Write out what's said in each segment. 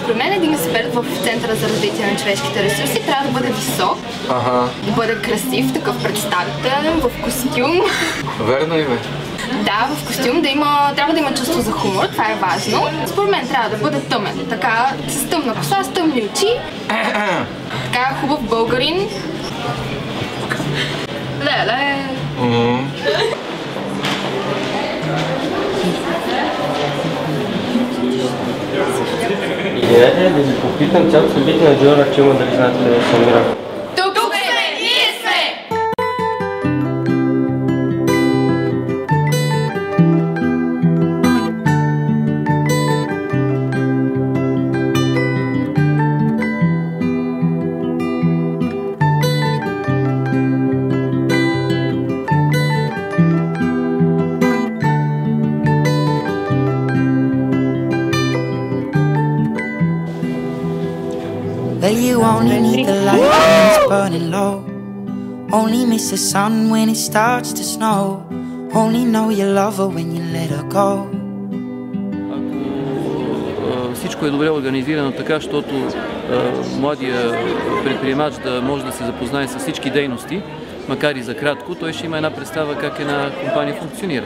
Според мен един експерт в Центъра за развитие на човешките ресурси трябва да бъде висок, да бъде красив, такъв представителен, в костюм. Верно ли бе? Да, в костюм трябва да има чувство за хумор, това е важно. Според мен трябва да бъде тъмен, така с тъмна коса, с тъмни очи. Така хубав българин. Леле! Идеята е да ви попитам цялото събитие на Джо Рачилма дали знаете къде се намира. Тук сме! Ние сме! Well, you only need the light when it's burning low. Only miss the sun when it starts to snow. Only know you love her when you let her go. Ако всичко е добре организирано така, защото младия предприемач да може да се запознае с всички дейности, макар и за кратко, той ще има една представа как една компания функционира.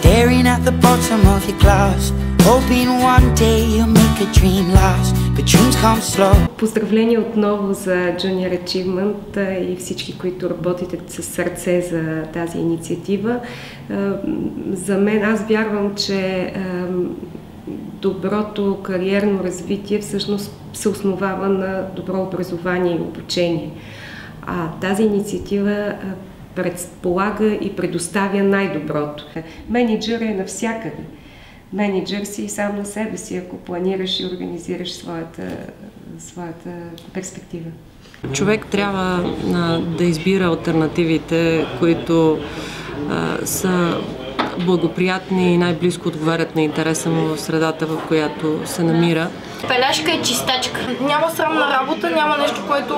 Staring at the bottom of your glass, hoping one day you'll make a dream last, but dreams come slow. Поздравления отново за Junior Achievement и всички, които работите със сърце за тази инициатива. За мен, аз вярвам, че доброто кариерно развитие всъщност се основава на добро образование и обучение. А тази инициатива предполага и предоставя най-доброто. Мениджър е навсякъде. Мениджър си сам на себе си, ако планираш и организираш своята перспектива. Човек трябва да избира алтернативите, които са благоприятни и най-близко отговарят на интереса му в средата, в която се намира. Пеляшка е чистачка. Няма срамна работа, няма нещо, което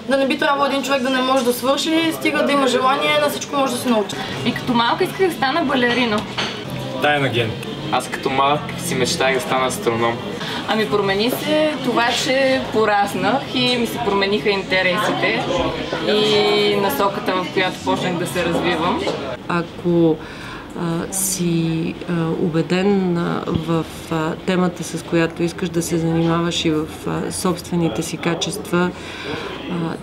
да не би трябвало един човек да не може да свърши, стига да има желание, на всичко може да се научи. И като малка исках да стана балерина. Тайна ген. Аз като малък си мечтах да стана астроном. Ами промени се това, че пораснах и ми се промениха интересите и насоката, в която почнах да се развивам. Ако си убеден в темата, с която искаш да се занимаваш и в собствените си качества,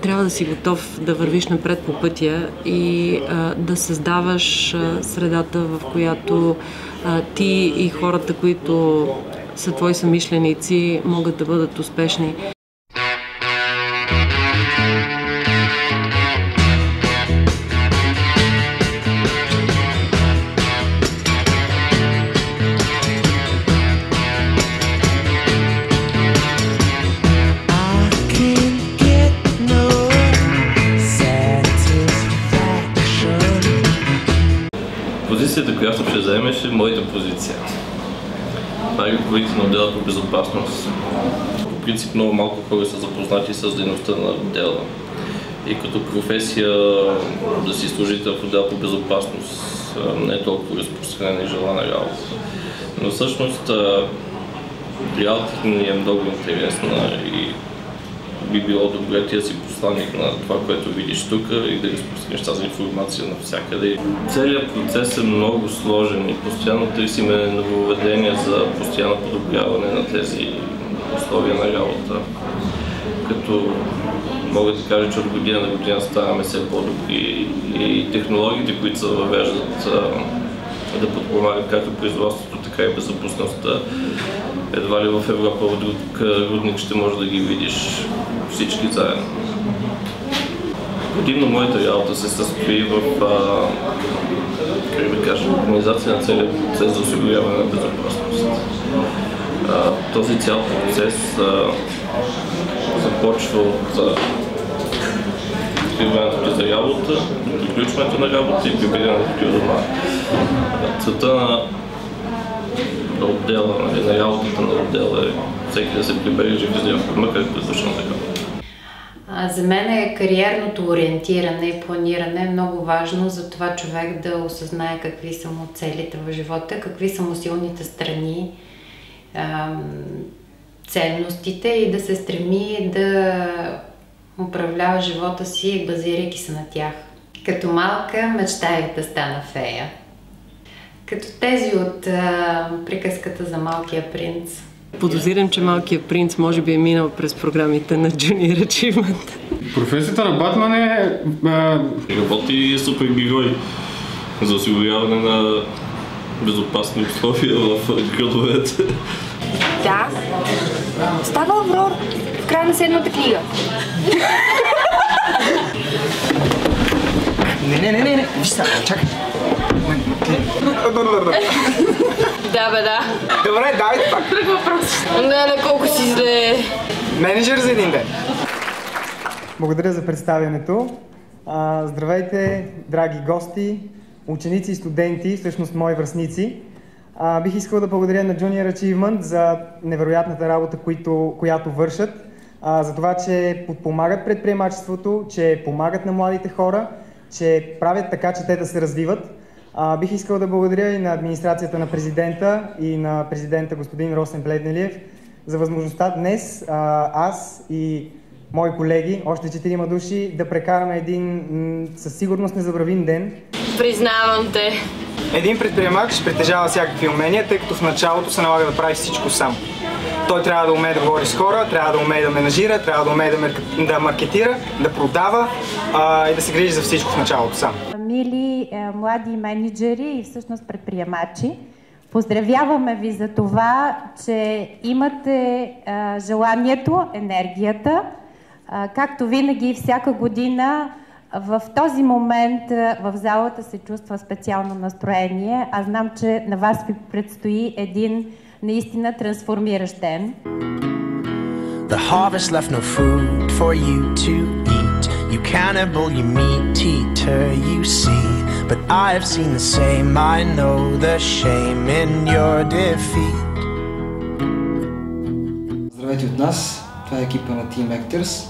трябва да си готов да вървиш напред по пътя и да създаваш средата, в която ти и хората, които са твои съмишленици, могат да бъдат успешни. Позицията, която ще заемеш, е моята позиция. Това е ръководител на отдела по безопасност. По принцип много малко хора са запознати с дейността на отдела. И като професия да си служител в отдел по безопасност не е толкова разпространена и желана работа. Но всъщност работата ни е много интересна и би било добре ти да си посланник на това, което видиш тук и да разпространиш тази информация навсякъде. Целият процес е много сложен и постоянно търсиме нововведения за постоянно подобряване на тези условия на работа. като мога да кажа, че от година на година ставаме все по-добри и технологиите, които се въвеждат да подпомагат както производството, така и безопасността. Едва ли в Европа от друг рудник ще можеш да ги видиш всички заедно. Предимно моята работа се състои в организация на целия процес за осигуряване на безопасност. Този цял процес започва от откриването за работа, приключването на работа и прибирането до дома. Целта на отдела, на работата на отдела е всеки да се прибере жив и здрав, макар и дошъл на работа. За мен е кариерното ориентиране и планиране много важно за това човек да осъзнае какви са му целите в живота, какви са му силните страни, ценностите и да се стреми да управлява живота си, базирайки се на тях. Като малка мечтаях да стана фея. Като тези от приказката за Малкия принц. Подозирам, че Малкият принц може би е минал през програмите на Junior Achievement. Професията на Батман е... Работи супергерой за осигуряване на безопасни условия в градовете. Да. Става Аврор в края на седмата книга. Не. Виж сега, чакай. Да, бе, да. Добре, давайте пак. Друг въпрос. Не, колко си зле. Менеджер за един ден. Благодаря за представянето. Здравейте, драги гости, ученици и студенти, всъщност мои връстници. Бих искал да благодаря на Junior Achievement за невероятната работа, която вършат, за това, че подпомагат предприемачеството, че помагат на младите хора, че правят така, че те да се развиват. Бих искал да благодаря и на администрацията на президента и на президента господин Росен Плевнелиев за възможността днес аз и мои колеги, още 4 души, да прекараме един със сигурност незабравим ден. Признавам те. Един предприемач притежава всякакви умения, тъй като в началото се налага да прави всичко сам. Той трябва да умее да говори с хора, трябва да умее да менажира, трябва да умее да маркетира, да продава и да се грижи за всичко в началото сам. Мили млади менеджери и всъщност предприемачи, поздравяваме ви за това, че имате желанието, енергията, както винаги всяка година. В този момент в залата се чувства специално настроение. Аз знам, че на вас ви предстои един наистина трансформиращ ден. The harvest left no food for you to eat. You cannibal, you meat eater, you see. But I have seen the same, I know the shame in your defeat. Здравейте от нас, това е екипа на Team Actors.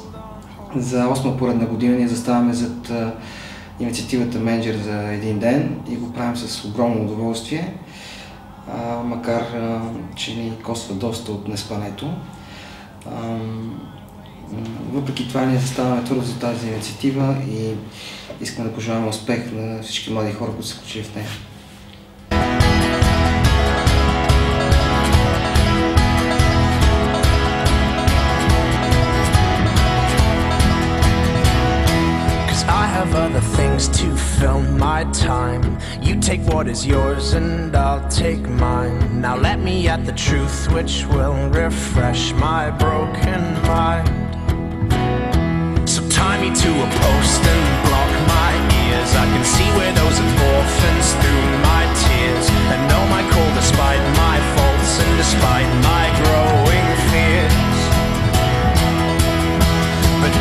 За 8-ма поредна година ние заставаме зад инициативата Менеджер за един ден и го правим с огромно удоволствие, макар че ни коства доста от неспането. Въпреки това ние заставаме твърдо за тази инициатива и искаме да пожелаваме успех на всички млади хора, които са включили в нея. Other things to fill my time. You take what is yours and I'll take mine. Now let me at the truth which will refresh my broken mind. So tie me to a post and block my ears. I can see where those orphans through my tears. And know my call despite my faults and despite my growing fears. But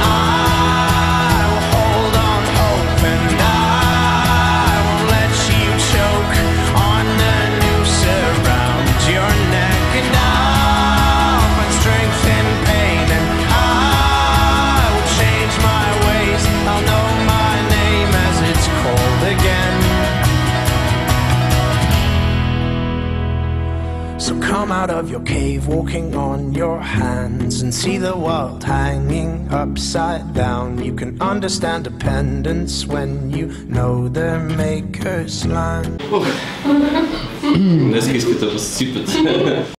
come out of your cave, walking on your hands, and see the world hanging upside down. You can understand dependence when you know their maker's land. Днес искате да се сипете.